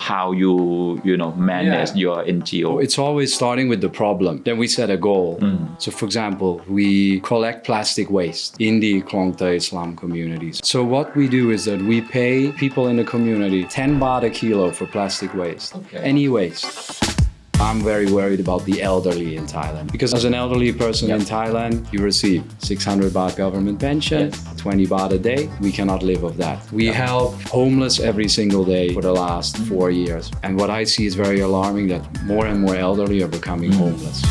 how you manage your NGO? It's always starting with the problem. Then we set a goal. So for example, we collect plastic waste in the Klongtae slum communities. So what we do is that we pay people in the community 10 baht a kilo for plastic waste. Okay. Any waste. I'm very worried about the elderly in Thailand because as an elderly person in Thailand, you receive 600 baht government pension, 20 baht a day. We cannot live off that. We help homeless every single day for the last 4 years. And what I see is very alarming that more and more elderly are becoming homeless.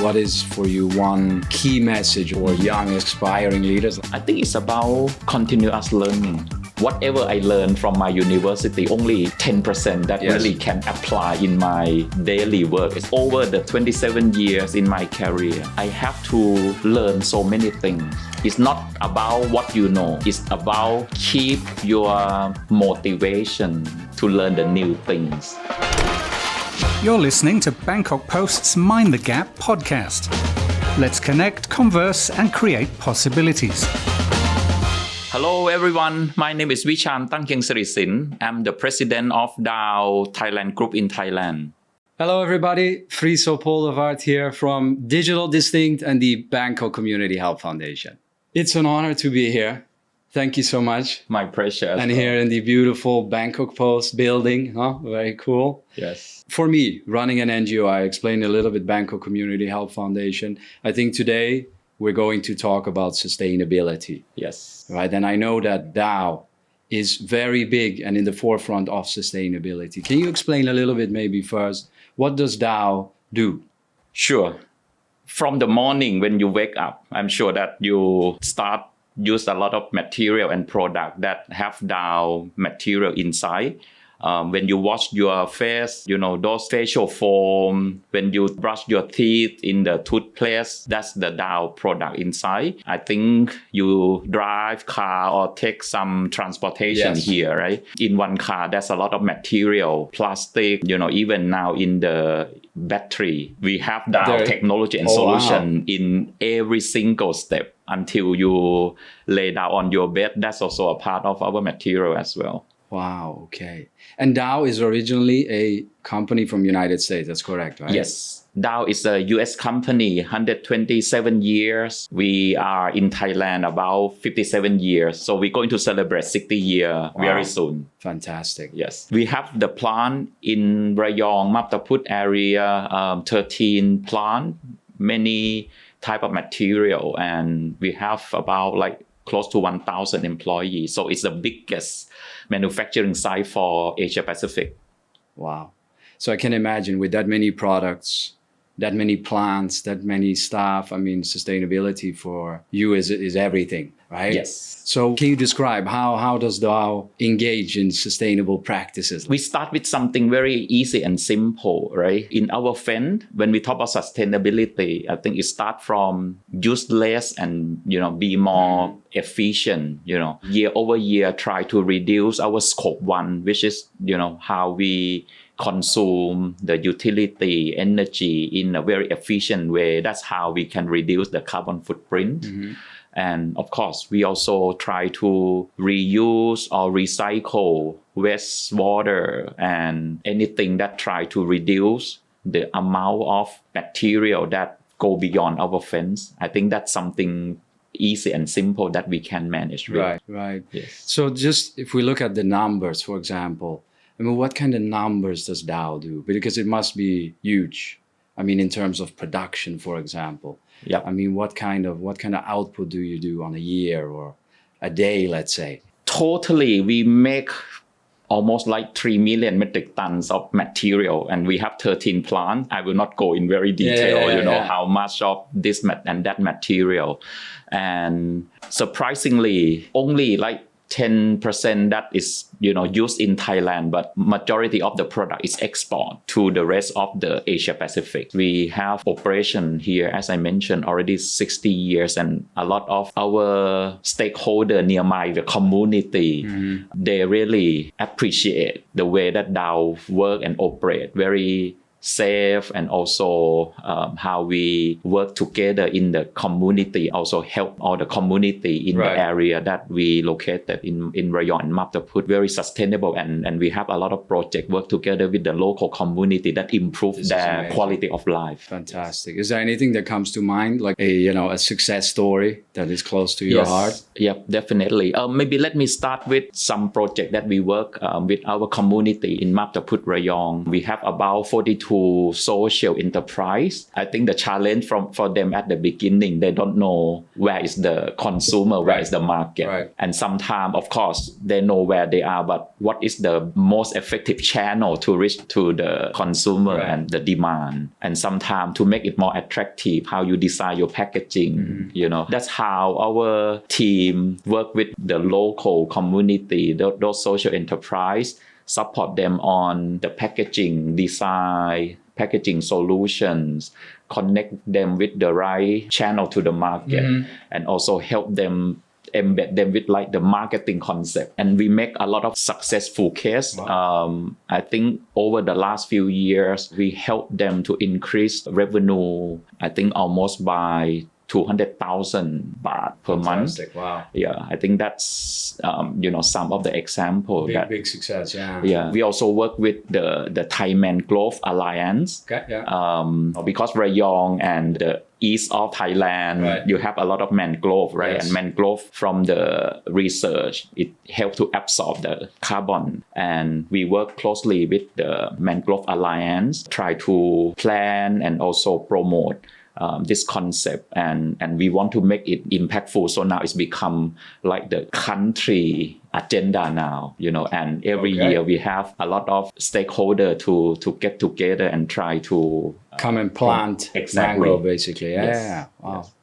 What is for you one key message for young aspiring leaders? I think it's about continuous learning. Whatever I learned from my university, only 10% that really can apply in my daily work. It's over the 27 years in my career. I have to learn so many things. It's not about what you know. It's about keep your motivation to learn the new things. You're listening to Bangkok Post's Mind the Gap podcast. Let's connect, converse, and create possibilities. Hello everyone, my name is Vichan Tangkengsirisin. I'm the president of Dow Thailand Group in Thailand. Hello everybody, Friso Poldervaart here from Digital Distinct and the Bangkok Community Health Foundation. It's an honor to be here. Thank you so much. My pleasure. And here in the beautiful Bangkok Post building, very cool. Yes. For me, running an NGO, I explained a little bit Bangkok Community Health Foundation. I think today we're going to talk about sustainability. Yes. Right, and I know that Dow is very big and in the forefront of sustainability. Can you explain a little bit maybe first, what does Dow do? Sure. From the morning when you wake up, I'm sure that you use a lot of material and product that have Dow material inside. When you wash your face, those facial foam, when you brush your teeth in the toothpaste, that's the Dow product inside. I think you drive car or take some transportation here, right? In one car, there's a lot of material, plastic, even now in the battery, we have Dow technology and solution in every single step until you lay down on your bed. That's also a part of our material as well. Wow, okay. And Dow is originally a company from United States, that's correct, right? Yes. Dow is a US company, 127 years. We are in Thailand about 57 years. So we're going to celebrate 60 years very soon. Fantastic. Yes. We have the plant in Rayong, Maptaput area, 13 plant, many type of material. And we have about close to 1,000 employees. So it's the biggest manufacturing site for Asia Pacific. Wow. So I can imagine with that many products, that many plants, that many staff, sustainability for you is everything, right? Yes. So can you describe how does Dow engage in sustainable practices? We start with something very easy and simple, right? In our fund, when we talk about sustainability, I think it starts from use less and, be more efficient, year over year, try to reduce our scope 1, which is, how we consume the utility energy in a very efficient way. That's how we can reduce the carbon footprint. And of course, we also try to reuse or recycle wastewater and anything that try to reduce the amount of material that go beyond our fence. I think that's something easy and simple that we can manage with. Right. Yes. So just if we look at the numbers, for example, what kind of numbers does Dow do? Because it must be huge. In terms of production, for example. Yeah. What kind of output do you do on a year or a day, let's say? Totally, we make almost 3 million metric tons of material, and we have 13 plants. I will not go in very detail, how much of this and that material. And surprisingly, only 10% that is, used in Thailand, but majority of the product is export to the rest of the Asia Pacific. We have operation here, as I mentioned, already 60 years, and a lot of our stakeholder nearby the community, they really appreciate the way that Dow work and operate very safe, and also how we work together in the community, also help all the community in the area that we located in Rayong and Maptaput, very sustainable, and we have a lot of projects work together with the local community that improve their quality of life. Fantastic. Is there anything that comes to mind, like a success story that is close to your heart? Yeah, definitely. Maybe let me start with some project that we work with our community in Maptaput, Rayong. We have about 42 social enterprise. I think the challenge for them at the beginning, they don't know where is the consumer, where is the market. And sometimes, of course, they know where they are, but what is the most effective channel to reach to the consumer and the demand? And sometimes to make it more attractive, how you design your packaging, that's how our team work with the local community, those social enterprise, support them on the packaging design, packaging solutions, connect them with the right channel to the market, and also help them embed them with like the marketing concept. And we make a lot of successful case. I think over the last few years, we helped them to increase revenue, I think almost by 200,000 baht per month. Wow. Yeah, I think that's some of the example. Big success. Yeah. We also work with the Thai Mangrove Alliance. Because Rayong and the east of Thailand, you have a lot of mangrove, right? Yes. And mangrove, from the research, it helps to absorb the carbon. And we work closely with the Mangrove Alliance, try to plan and also promote this concept, and we want to make it impactful. So now it's become like the country agenda now, and every year we have a lot of stakeholders to get together and try to come and plant mangrove, basically. Yeah. Wow. Yes.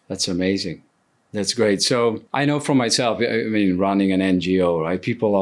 That's amazing. That's great. So I know from myself, running an NGO, right? People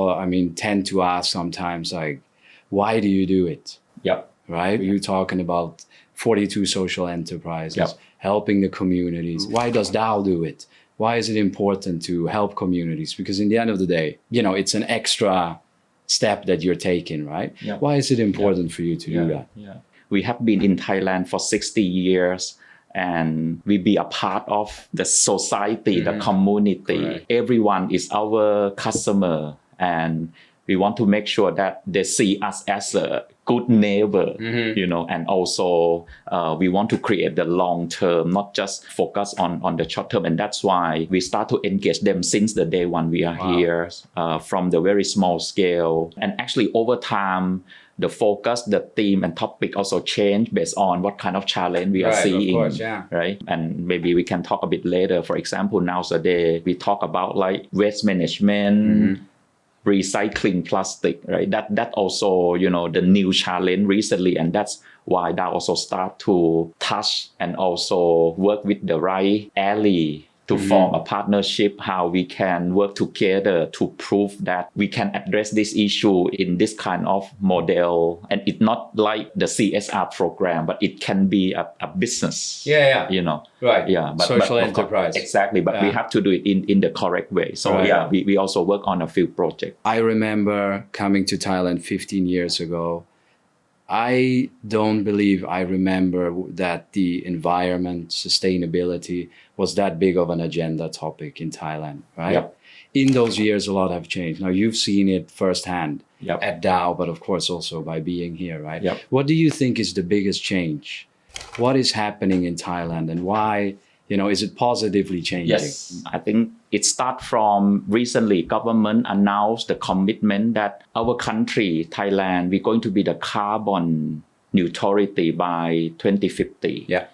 tend to ask sometimes, like, why do you do it? Yep. Right? You're talking about 42 social enterprises, helping the communities. Why does Dow do it? Why is it important to help communities? Because in the end of the day, it's an extra step that you're taking, right? Yeah. Why is it important for you to do that? Yeah. We have been in Thailand for 60 years, and we be a part of the society, the community. Correct. Everyone is our customer, and we want to make sure that they see us as a good neighbor, and also we want to create the long term, not just focus on the short term. And that's why we start to engage them since the day one we are here, from the very small scale. And actually over time, the focus, the theme and topic also change based on what kind of challenge we are seeing. Of course, right? And maybe we can talk a bit later. For example, nowadays we talk about like waste management, recycling plastic, right? That also, the new challenge recently, and that's why Dow also start to touch and also work with the right ally to form a partnership, how we can work together to prove that we can address this issue in this kind of model. And it's not like the CSR program, but it can be a business. Right. Yeah. But, social but enterprise. Exactly. But we have to do it in the correct way. So we also work on a few projects. I remember coming to Thailand 15 years ago. I don't believe I remember that the environment, sustainability was that big of an agenda topic in Thailand, right? Yep. In those years, a lot have changed. Now, you've seen it firsthand at Dow, but of course also by being here, right? Yep. What do you think is the biggest change? What is happening in Thailand, and why, is it positively changing? Yes, I think it starts from recently government announced the commitment that our country, Thailand, we're going to be the carbon neutrality by 2050. Yeah.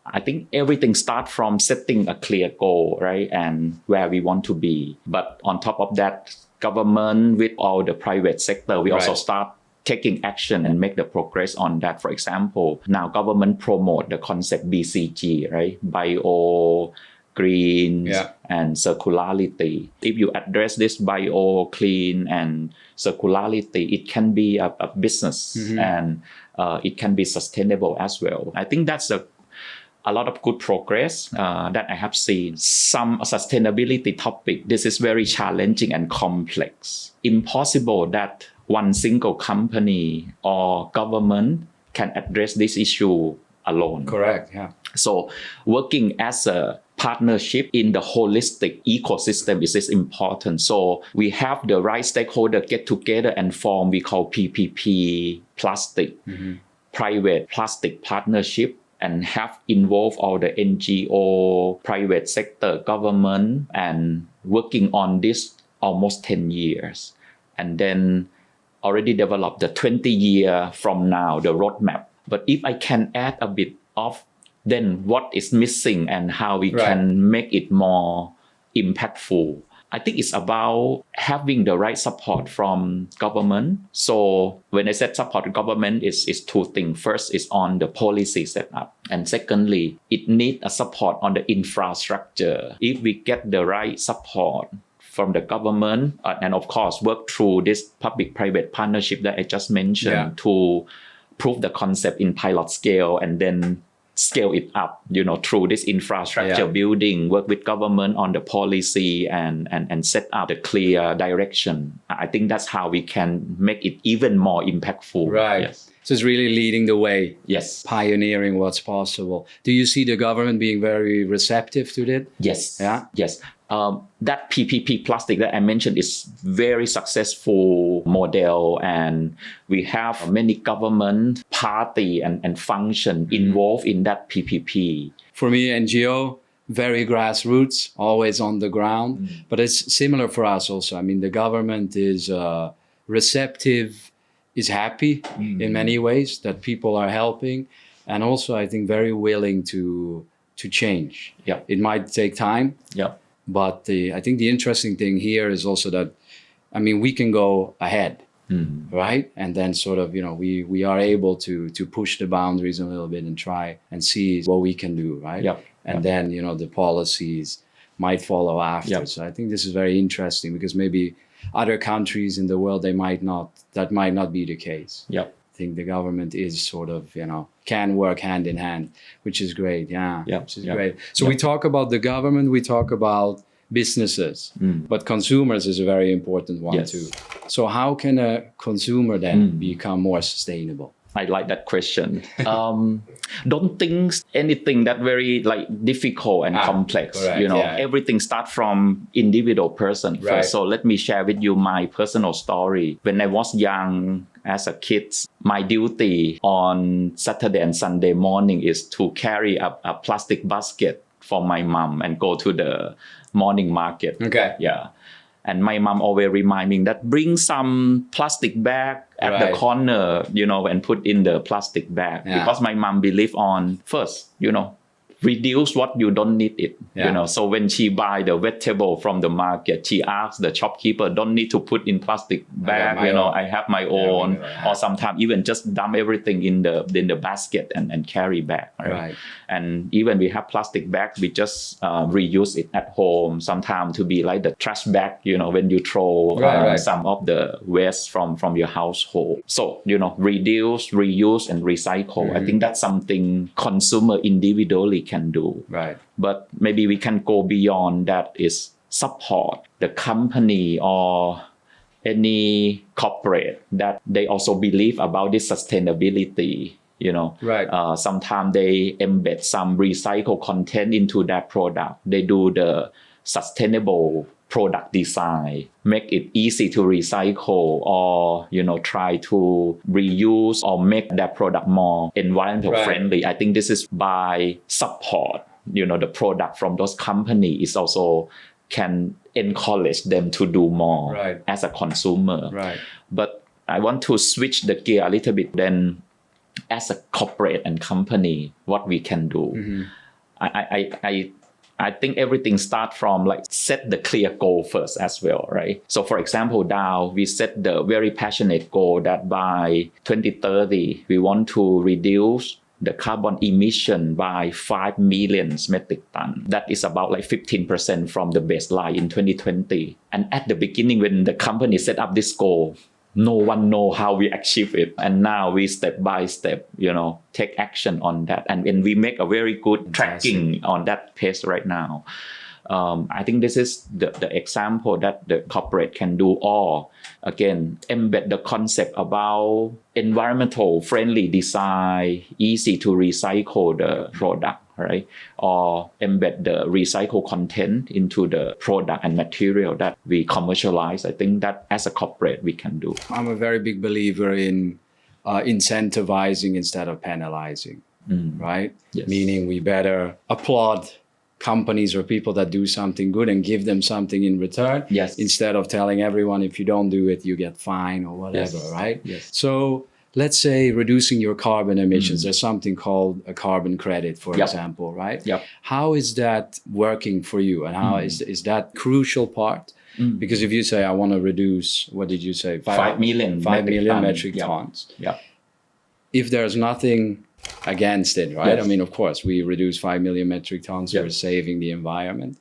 I think everything starts from setting a clear goal, right? And where we want to be. But on top of that, government with all the private sector, we also start taking action and make the progress on that. For example, now government promote the concept BCG, right? Bio, green, and circularity. If you address this bio, clean, and circularity, it can be a business and it can be sustainable as well. I think that's a lot of good progress that I have seen. Some sustainability topic, this is very challenging and complex. Impossible that one single company or government can address this issue alone. Correct. Yeah. So working as a partnership in the holistic ecosystem is important. So we have the right stakeholder get together and form, we call PPP plastic, private plastic partnership, and have involved all the NGO, private sector, government, and working on this almost 10 years. And then already developed the 20 year from now, the roadmap. But if I can add a bit of then what is missing and how we can make it more impactful. I think it's about having the right support from government. So when I said support government is two things. First is on the policy setup. And secondly, it needs a support on the infrastructure. If we get the right support from the government and of course work through this public-private partnership that I just mentioned to prove the concept in pilot scale and then scale it up, through this infrastructure building, work with government on the policy and set up the clear direction. I think that's how we can make it even more impactful. Right. Yes. So it's really leading the way. Yes. Pioneering what's possible. Do you see the government being very receptive to that? Yes. Yeah. Yes. That PPP plastic that I mentioned is very successful model, and we have many government party and function involved in that PPP. For me, NGO, very grassroots, always on the ground, but it's similar for us also. I mean, the government is receptive, is happy in many ways that people are helping, and also I think very willing to change. Yeah. It might take time. Yeah. But I think the interesting thing here is also that, I mean, we can go ahead, right? And then sort of, we are able to push the boundaries a little bit and try and see what we can do, right? Yep. And then, the policies might follow after. Yep. So I think this is very interesting because maybe other countries in the world, that might not be the case. Yep. I think the government is sort of, can work hand in hand, which is great. Yeah, which is great. So we talk about the government, we talk about businesses, but consumers is a very important one too. So how can a consumer then become more sustainable? I like that question. Don't think anything that very difficult and complex. Correct, Everything starts from individual person first. Right. So let me share with you my personal story. When I was young, as a kid, my duty on Saturday and Sunday morning is to carry a plastic basket for my mom and go to the morning market. Okay. Yeah. And my mom always remind me that bring some plastic bag at the corner, and put in the plastic bag. Yeah. Because my mom believe on first, reduce what you don't need it. So when she buy the vegetable from the market, she asks the shopkeeper, don't need to put in plastic bag, I have my own. Or sometimes even just dump everything in the basket and carry back. Right? And even we have plastic bag, we just reuse it at home. Sometimes to be like the trash bag, when you throw some of the waste from your household. So, reduce, reuse, and recycle. I think that's something consumer individually can do. Right. But maybe we can go beyond that is support the company or any corporate that they also believe about this sustainability. Sometimes they embed some recycled content into their product. They do the sustainable product design, make it easy to recycle or, try to reuse or make that product more environmental friendly. I think this is by support, the product from those companies is also can encourage them to do more as a consumer. Right. But I want to switch the gear a little bit then as a corporate and company, what we can do. I think everything starts from set the clear goal first as well, right? So for example, Dow, we set the very passionate goal that by 2030, we want to reduce the carbon emission by 5 million metric tons. That is about 15% from the baseline in 2020. And at the beginning, when the company set up this goal, no one know how we achieve it. And now we step by step, take action on that. And we make a very good tracking on that pace right now. I think this is the example that the corporate can do, or again embed the concept about environmental friendly design, easy to recycle the product, right? Or embed the recycled content into the product and material that we commercialize. I think that as a corporate we can do. I'm a very big believer in incentivizing instead of penalizing, right? Yes. Meaning we better applaud companies or people that do something good and give them something in return, Yes. instead of telling everyone if you don't do it you get fined or whatever, Yes. right? Yes. So let's say reducing your carbon emissions, there's something called a carbon credit, for example, right? Yep. How is that working for you, and how is that crucial part? Because if you say I want to reduce, what did you say? 5 million 5 million metric Yep. tons. Yeah. If there's nothing against it, right? Yes. I mean, of course, we reduce 5 million metric tons, we're saving the environment.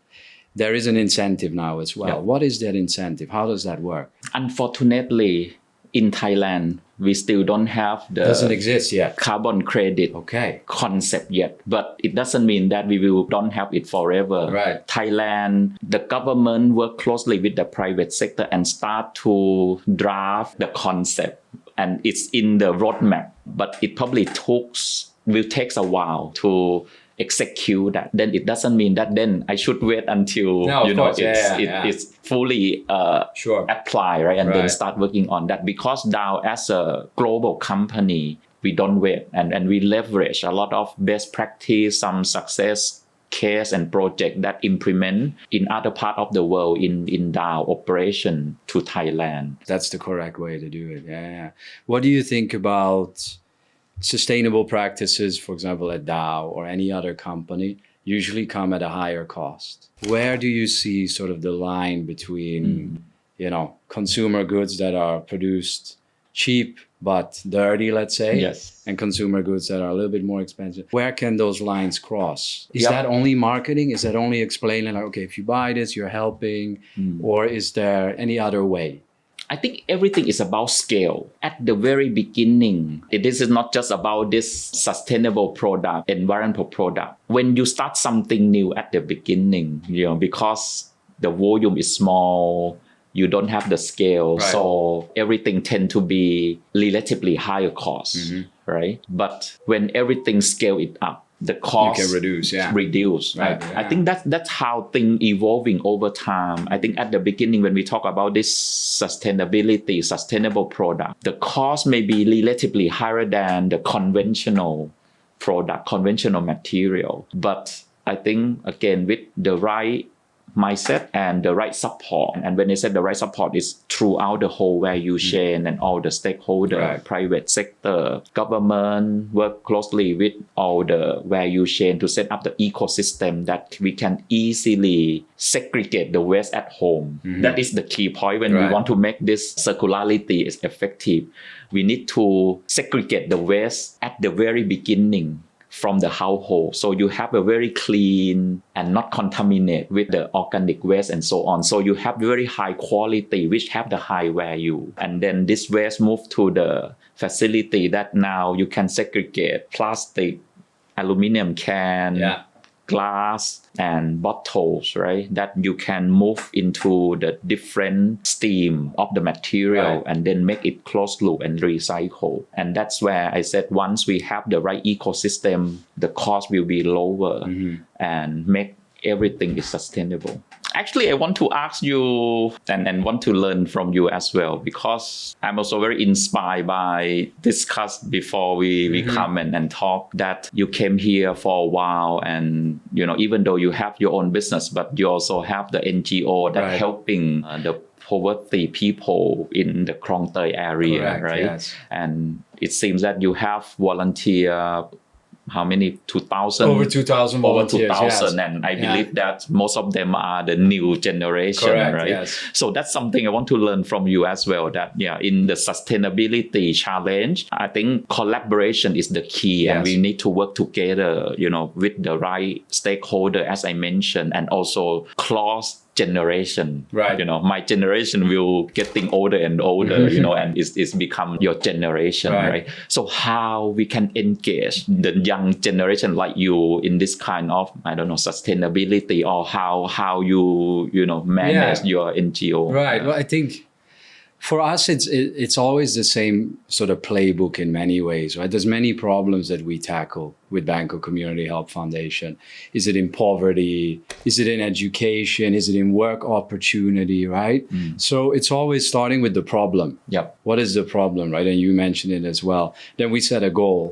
There is an incentive now as well. Yeah. What is that incentive? How does that work? Unfortunately, in Thailand, we still don't have the Doesn't exist yet. carbon credit Okay. concept yet, but it doesn't mean that we will don't have it forever. Right. Thailand, the government work closely with the private sector and start to draft the concept, and it's in the roadmap, but it probably will takes a while to execute that. Then it doesn't mean that then I should wait until No, of course. it's fully Sure. apply, right? And then Right. start working on that, because Dow as a global company, we don't wait, and we leverage a lot of best practice, some success case and project that implement in other part of the world in Dow operation to Thailand. That's the correct way to do it. Yeah. What do you think about sustainable practices, for example, at Dow or any other company, usually come at a higher cost? Where do you see sort of the line between, consumer goods that are produced cheap but dirty, let's say, Yes. and consumer goods that are a little bit more expensive? Where can those lines cross? Is Yep. that only marketing? Is that only explaining, like, okay, if you buy this, you're helping? Or is there any other way? I think everything is about scale. At the very beginning, this is not just about this sustainable product, environmental product. When you start something new at the beginning, because the volume is small, you don't have the scale, Right. so everything tend to be relatively higher cost, right? But when everything scale it up, the cost You can reduce, yeah. reduce. Right, I think that's how things evolving over time. I think at the beginning when we talk about this sustainability, sustainable product, the cost may be relatively higher than the conventional product, conventional material. But I think again with the right mindset and the right support, and when they said the right support is throughout the whole value chain and all the stakeholder, Right. private sector, government work closely with all the value chain to set up the ecosystem that we can easily segregate the waste at home. That is the key point when we Right. want to make this circularity is effective. We need to segregate the waste at the very beginning from the household. So you have a very clean and not contaminate with the organic waste and so on. So you have very high quality, which have the high value. And then this waste move to the facility that now you can segregate plastic, aluminum can, glass and bottles, right? That you can move into the different stream of the material Right. and then make it closed loop and recycle. And that's where I said once we have the right ecosystem, the cost will be lower and make everything is sustainable. Actually, I want to ask you and want to learn from you as well, because I'm also very inspired by discuss before we come and talk that you came here for a while, and even though you have your own business, but you also have the NGO that Right. helping the poverty people in the Krong Thai area, Correct, right? yes. And it seems that you have volunteer. How many? 2,000? Over 2,000 Over volunteers, 2,000. yes. And I believe that most of them are the new generation, Correct, right? yes. So that's something I want to learn from you as well, that in the sustainability challenge, I think collaboration is the key, and Yes. we need to work together, with the right stakeholder, as I mentioned, and also cross generation. Right. My generation will getting older and older, and it's become your generation, right? So how we can engage the young generation like you in this kind of, I don't know, sustainability, or how you manage your NGO. Right. Well, I think for us, it's always the same sort of playbook in many ways, right? There's many problems that we tackle with Bangkok Community Help Foundation. Is it in poverty? Is it in education? Is it in work opportunity, right? So it's always starting with the problem. Yep. What is the problem, right? And you mentioned it as well. Then we set a goal,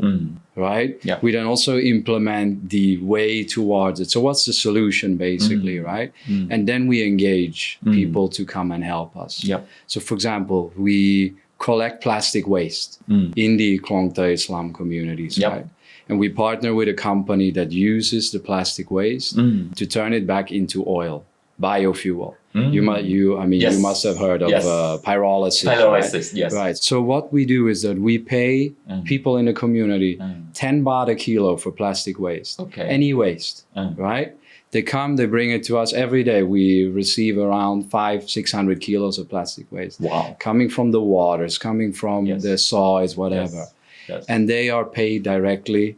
right? Yep. We then also implement the way towards it. So what's the solution, basically, right? And then we engage people to come and help us. Yep. So for example, we collect plastic waste in the Klong Thai slum communities, Yep. right? And we partner with a company that uses the plastic waste to turn it back into oil, biofuel. You must have heard of Yes. pyrolysis. Pyrolysis, right? yes. Right. So what we do is that we pay people in the community 10 baht a kilo for plastic waste. Okay. Any waste, right? They come, they bring it to us every day. We receive around 500-600 kilos of plastic waste. Wow. Coming from the waters, coming from Yes. the soils, whatever. Yes. Yes. And they are paid directly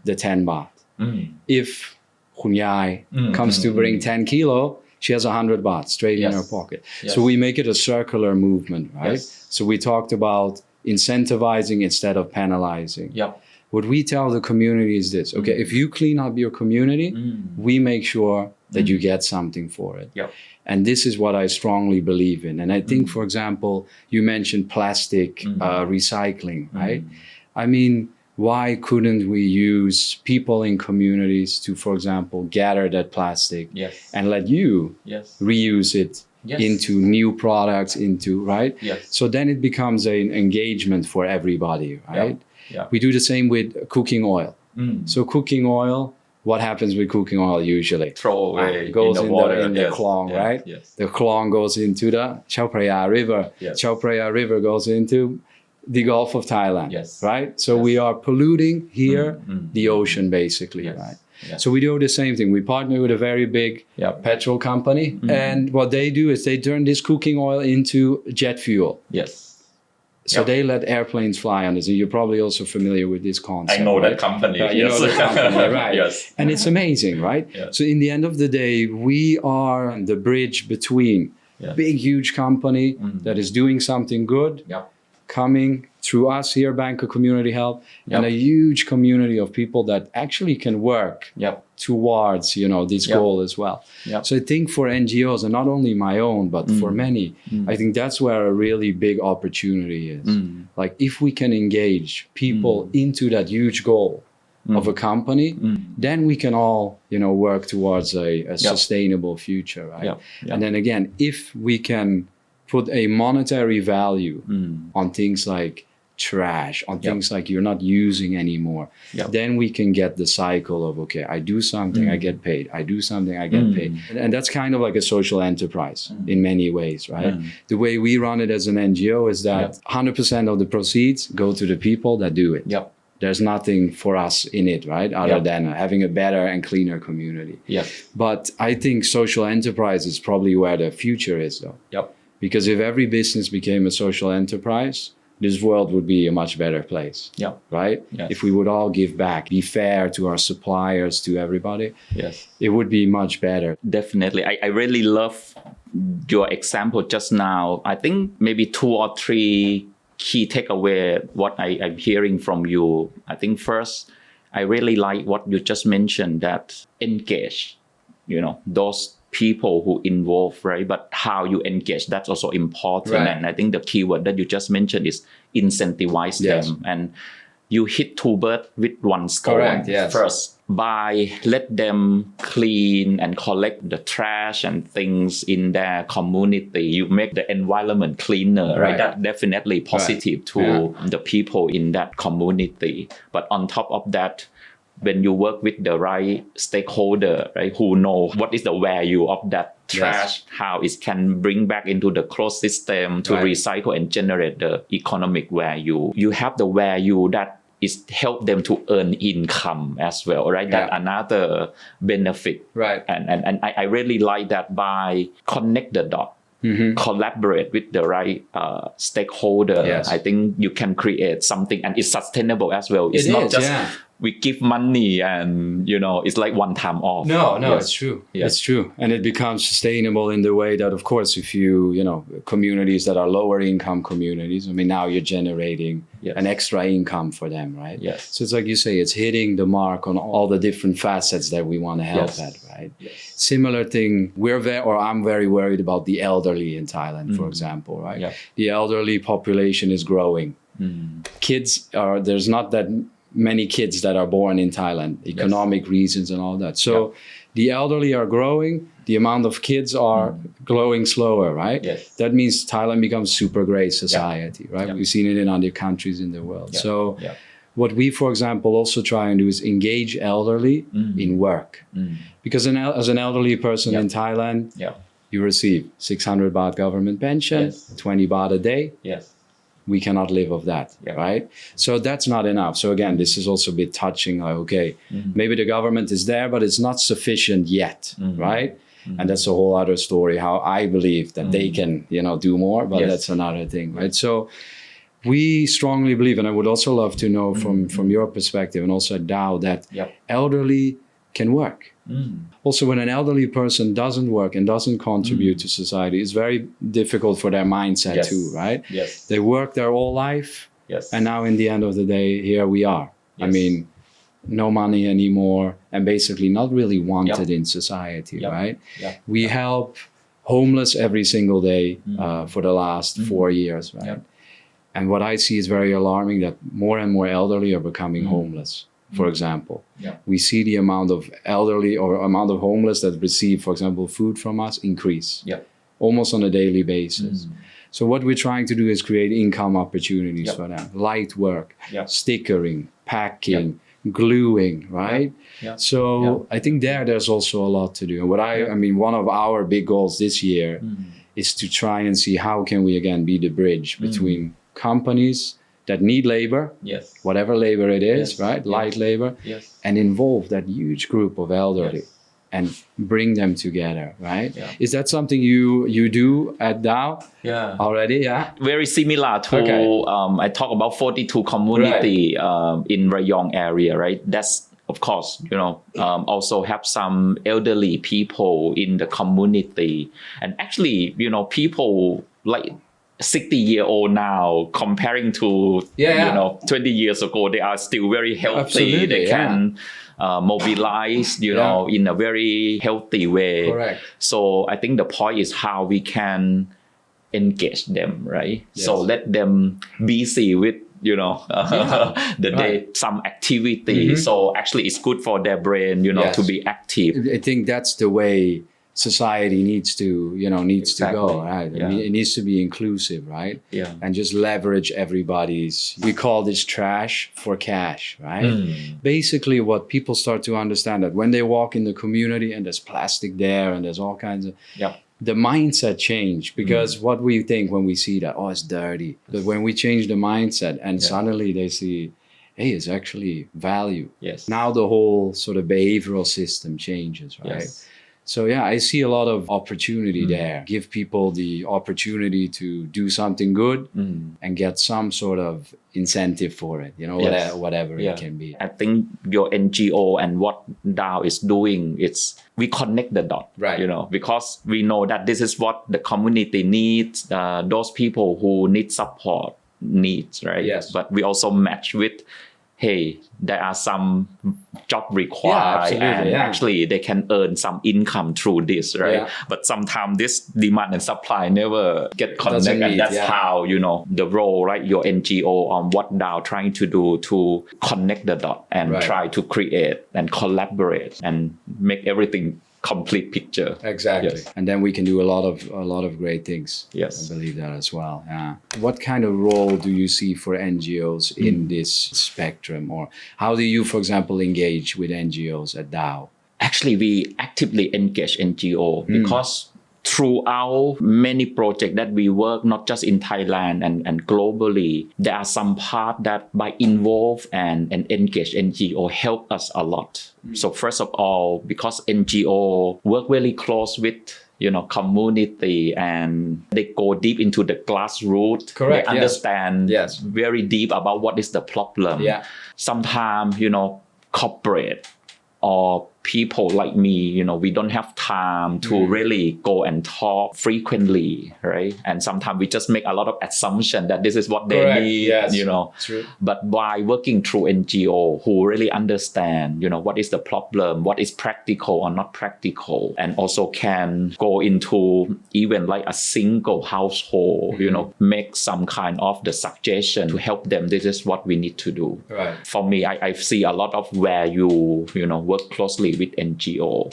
the 10 baht. If Khun Yai comes to bring 10 kilo, she has 100 baht straight in Yes. her pocket. Yes. So we make it a circular movement, right? Yes. So we talked about incentivizing instead of penalizing. Yep. What we tell the community is this, okay, if you clean up your community, we make sure that you get something for it. Yep. And this is what I strongly believe in. And I think, for example, you mentioned plastic recycling, right? I mean, why couldn't we use people in communities to, for example, gather that plastic Yes. and let you Yes. reuse it Yes. into new products, right? Yes. So then it becomes an engagement for everybody, right? Yeah. We do the same with cooking oil. So cooking oil, what happens with cooking oil usually? Throw away It goes in the water. in the Yes. Klong, Yeah. right? Yes. The Klong goes into the Chao Phraya River. Yes. Chao Phraya River goes into the Gulf of Thailand, Yes. right? So Yes. we are polluting here the ocean, basically, Yes. right? Yes. So we do the same thing. We partner with a very big Yep. petrol company, and what they do is they turn this cooking oil into jet fuel. Yes. So Yep. they let airplanes fly on this. And you're probably also familiar with this concept. I know right? that company. You know the company, right? Yes. And it's amazing, right? Yeah. So in the end of the day, we are the bridge between big, huge company that is doing something good, Yep. coming through us here, Bangkok Community Help, and Yep. a huge community of people that actually can work Yep. towards, this Yep. goal as well. Yep. So I think for NGOs, and not only my own, but for many, I think that's where a really big opportunity is. Like if we can engage people into that huge goal of a company, then we can all, work towards a sustainable future, right? Yep. Yep. And then again, if we can put a monetary value on things like trash, on things like you're not using anymore, then we can get the cycle of, okay, I do something, I get paid. I do something, I get paid. And that's kind of like a social enterprise in many ways, right? The way we run it as an NGO is that 100% of the proceeds go to the people that do it. Yep. There's nothing for us in it, right? Other Yep. than having a better and cleaner community. Yep. But I think social enterprise is probably where the future is, though. Yep. Because if every business became a social enterprise, this world would be a much better place, Yep. right? Yes. If we would all give back, be fair to our suppliers, to everybody, Yes. it would be much better. Definitely. I really love your example just now. I think maybe 2 or 3 key takeaway what I'm hearing from you. I think first, I really like what you just mentioned, that engage, those people who involve, right? But how you engage, that's also important. Right. And I think the keyword that you just mentioned is incentivize Yes. them. And you hit 2 birds with 1 stone. Correct, yes. First, by let them clean and collect the trash and things in their community, you make the environment cleaner, right? Right. That's definitely positive to the people in that community. But on top of that, when you work with the right stakeholder, right, who know what is the value of that trash, how it can bring back into the closed system to Right. recycle and generate the economic value. You have the value that is help them to earn income as well, right? That another benefit. Right. And I really like that by connect the dot. Collaborate with the right stakeholder. Yes. I think you can create something and it's sustainable as well. It's not just we give money and it's like one time off. No, Yes. it's true. Yes. It's true. And it becomes sustainable in the way that, of course, if communities that are lower income communities, I mean, now you're generating an extra income for them, right? Yes. So it's like you say, it's hitting the mark on all the different facets that we want to help at, right? Yes. Similar thing, I'm very worried about the elderly in Thailand, for example, right? Yeah. The elderly population is growing. There's not that many kids that are born in Thailand, economic reasons and all that. So the elderly are growing, the amount of kids are growing slower, right? Yes. That means Thailand becomes super great society, right? We've seen it in other countries in the world. So what we, for example, also try and do is engage elderly in work. Because as an elderly person in Thailand, you receive 600 baht government pension, 20 baht a day. Yes. We cannot live off that, right? So that's not enough. So again, this is also a bit touching, like, okay, maybe the government is there, but it's not sufficient yet, right? And that's a whole other story, how I believe that they can, do more, but that's another thing, right? So we strongly believe, and I would also love to know from your perspective and also at Dow, that elderly can work. Also, when an elderly person doesn't work and doesn't contribute to society, it's very difficult for their mindset too, right? Yes. They work their whole life, and now in the end of the day, here we are. I mean, no money anymore, and basically not really wanted in society, right? We help homeless every single day for the last 4 years, right? And what I see is very alarming, that more and more elderly are becoming homeless. For example, we see the amount of elderly or amount of homeless that receive, for example, food from us increase almost on a daily basis. So what we're trying to do is create income opportunities for them, light work, stickering, packing, gluing, right? So I think there's also a lot to do. And I mean, one of our big goals this year is to try and see how can we again be the bridge between companies that need labor, whatever labor it is, right? Light labor, and involve that huge group of elderly and bring them together, right? Is that something you do at Dow already? Very similar to, I talk about 42 community in Rayong area, right? That's, of course, also have some elderly people in the community. And actually, people like 60-year-old now comparing to 20 years ago, they are still very healthy. Absolutely, they can mobilize in a very healthy way. Correct. So I think the point is how we can engage them, right? So let them busy with the day, some activity. So actually it's good for their brain to be active. I think that's the way society needs to go, right? I mean, it needs to be inclusive, right? And just leverage everybody's, we call this trash for cash, right? Basically what people start to understand, that when they walk in the community and there's plastic there and there's all kinds of the mindset change, because what we think when we see that, it's dirty, but when we change the mindset and suddenly they see, hey, it's actually value. Now the whole sort of behavioral system changes, right? So I see a lot of opportunity there. Give people the opportunity to do something good and get some sort of incentive for it, whatever it can be. I think your NGO and what Dow is doing, we connect the dot, right? Because we know that this is what the community needs, those people who need support needs, right? But we also match with, hey, there are some job required and actually they can earn some income through this, right? But sometimes this demand and supply never get connected, and that's how, the role, right, your NGO on what Dow trying to do to connect the dot and try to create and collaborate and make everything complete picture. Exactly. And then we can do a lot of great things. I believe that as well. What kind of role do you see for NGOs in this spectrum, or how do you, for example, engage with NGOs at Dow? Actually, we actively engage NGO because throughout many projects that we work, not just in Thailand and globally, there are some part that by involve and engage NGO help us a lot. So first of all, because NGO work really close with community, and they go deep into the grassroots. Correct, They understand Yes. very deep about what is the problem. Yeah. Sometimes, corporate or people like me, we don't have time to really go and talk frequently, right? And sometimes we just make a lot of assumption that this is what they Correct, need, yes. True. But by working through NGO who really understand, what is the problem, what is practical or not practical, and also can go into even like a single household, make some kind of the suggestion to help them. This is what we need to do. Right. For me, I see a lot of where you work closely with NGO,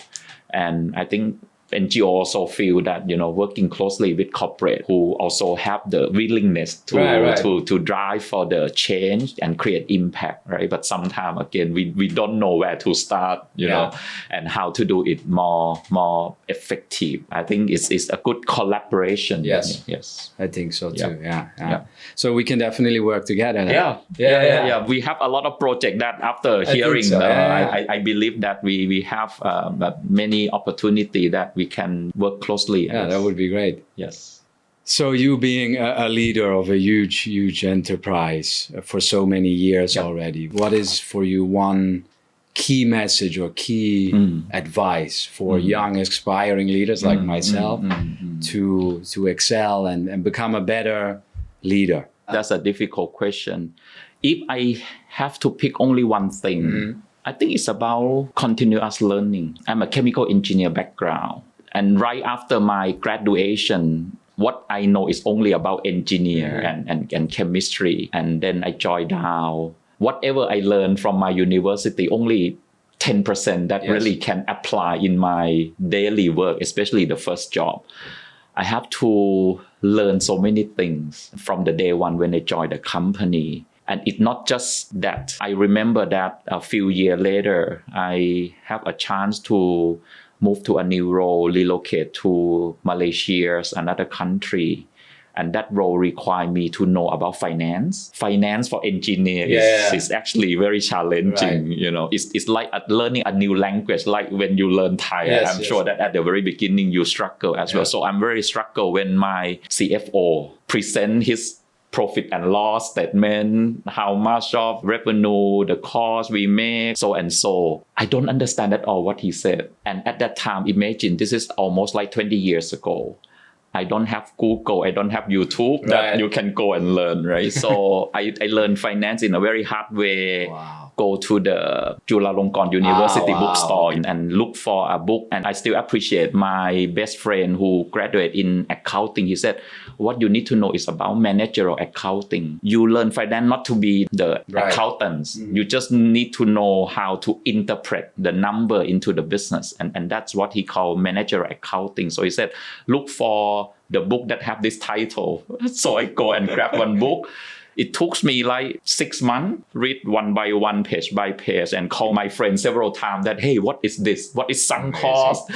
and I think NGO also feel that working closely with corporate who also have the willingness to drive for the change and create impact, right? But sometimes again we don't know where to start, and how to do it more effective. I think it's a good collaboration. Yes. I think so too. Yeah. So we can definitely work together. Yeah. We have a lot of projects that after hearing, so. I believe that we have many opportunity that we can work closely. Yeah, that would be great. Yes. So you being a leader of a huge enterprise for so many years already, what is for you one key message or key advice for young aspiring leaders like myself to excel and become a better leader? That's a difficult question. If I have to pick only one thing, I think it's about continuous learning. I'm a chemical engineer background. And right after my graduation, what I know is only about engineer and chemistry. And then I joined Dow. Whatever I learned from my university, only 10% that really can apply in my daily work, especially the first job. I have to learn so many things from the day one when I joined the company. And it's not just that. I remember that a few years later, I have a chance to move to a new role, relocate to Malaysia, another country. And that role required me to know about finance. Finance for engineers is actually very challenging. Right. It's like learning a new language, like when you learn Thai. I'm sure that at the very beginning you struggle as well. So I'm very struggle when my CFO present his profit and loss statement, how much of revenue, the cost we make, so and so. I don't understand at all what he said. And at that time, imagine this is almost like 20 years ago. I don't have Google, I don't have YouTube that you can go and learn, right? So I learned finance in a very hard way. Wow. Go to the Chulalongkorn University bookstore and look for a book. And I still appreciate my best friend who graduated in accounting. He said, what you need to know is about managerial accounting. You learn finance not to be the accountants. You just need to know how to interpret the number into the business. And that's what he called managerial accounting. So he said, look for the book that have this title. So I go and grab one book. It took me like 6 months, read one by one, page by page, and call my friend several times that, hey, what is this? What is sunk cost?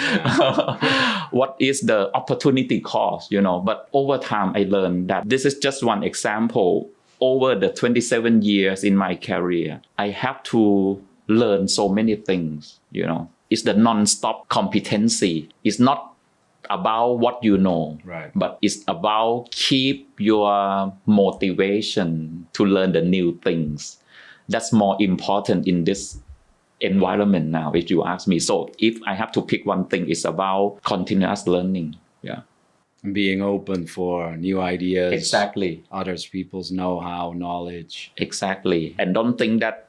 What is the opportunity cost? But over time, I learned that this is just one example. Over the 27 years in my career, I have to learn so many things. It's the non-stop competency. It's not about what you know, but it's about keep your motivation to learn the new things. That's more important in this environment now, if you ask me. So if I have to pick one thing, it's about continuous learning. And being open for new ideas. Exactly. Others people's know-how, knowledge. Exactly. And don't think that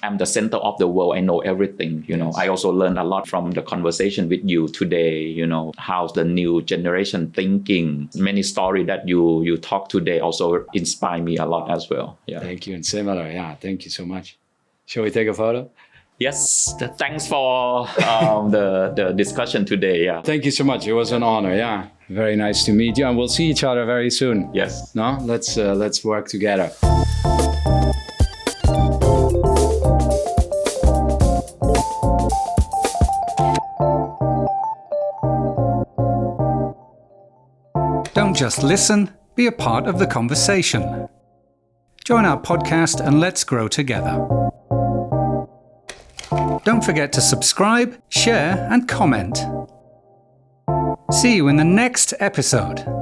I'm the center of the world. I know everything. I also learned a lot from the conversation with you today. How's the new generation thinking. Many stories that you talk today also inspire me a lot as well. Thank you. And similar. Thank you so much. Shall we take a photo? Yes. Thanks for the discussion today. Thank you so much. It was an honor. Very nice to meet you. And we'll see each other very soon. Yes. No? Let's work together. Don't just listen, be a part of the conversation. Join our podcast and let's grow together. Don't forget to subscribe, share, and comment. See you in the next episode.